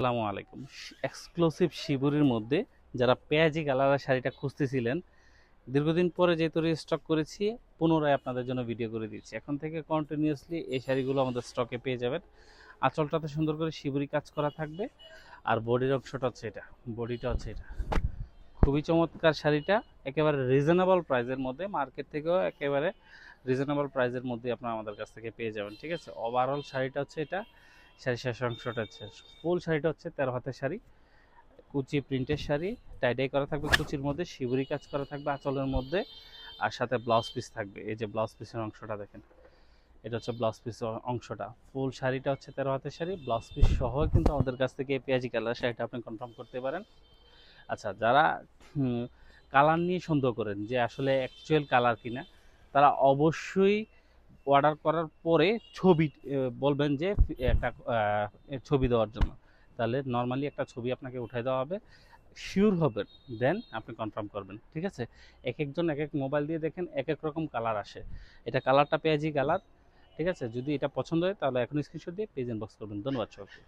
আসসালামু আলাইকুম। এক্সক্লুসিভ শিবুরির মধ্যে যারা পেঁয়াজি কালারের শাড়িটা খুঁজতেছিলেন, দীর্ঘদিন পরে যেহেতু রিস্টক করেছি, পুনরায় আপনাদের জন্য ভিডিও করে দিচ্ছি। এখন থেকে কন্টিনিউয়াসলি এই শাড়িগুলো আমাদের স্টকে পেয়ে যাবেন। আঁচলটাতে সুন্দর করে শিবুরি কাজ করা থাকবে, আর বডির অংশটা হচ্ছে এটা, বডিটা হচ্ছে এটা। খুবই চমৎকার শাড়িটা, একেবারে রিজনেবল প্রাইসের মধ্যে, মার্কেট থেকেও একেবারে রিজনেবল প্রাইসের মধ্যে আপনারা আমাদের কাছ থেকে পেয়ে যাবেন। ঠিক আছে, ওভারঅল শাড়িটা হচ্ছে এটা, শাড়ির শেষ অংশটা হচ্ছে, ফুল শাড়িটা হচ্ছে 13 হাতের শাড়ি, কুচি প্রিন্টের শাড়ি, টাইডাই করা থাকবে, কুচির মধ্যে শিবুরি কাজ করা থাকবে আঁচলের মধ্যে, আর সাথে ব্লাউজ পিস থাকবে। এই যে ব্লাউজ পিসের অংশটা দেখেন, এটা হচ্ছে ব্লাউজ পিস অংশটা। ফুল শাড়িটা হচ্ছে 13 হাতের শাড়ি, ব্লাউজ পিস সহ কিন্তু আমাদের কাছ থেকে এই পেঁয়াজি কালার শাড়িটা আপনি কনফার্ম করতে পারেন। আচ্ছা, যারা কালার নিয়ে সন্দেহ করেন যে আসলে অ্যাকচুয়াল কালার কিনা, তারা অবশ্যই অর্ডার করার পরে ছবি বলবেন যে একটা ছবি দেওয়ার জন্য। তাহলে নর্মালি একটা ছবি আপনাকে উঠাই দেওয়া হবে, শিওর হবেন, দেন আপনি কনফার্ম করবেন। ঠিক আছে, এক একজন এক এক মোবাইল দিয়ে দেখেন এক এক রকম কালার আসে। এটা কালারটা পেঁয়াজি কালার। ঠিক আছে, যদি এটা পছন্দ হয় তাহলে এখন স্ক্রিনশট দিয়ে পেজ ইনবক্স করবেন। ধন্যবাদ সবাইকে।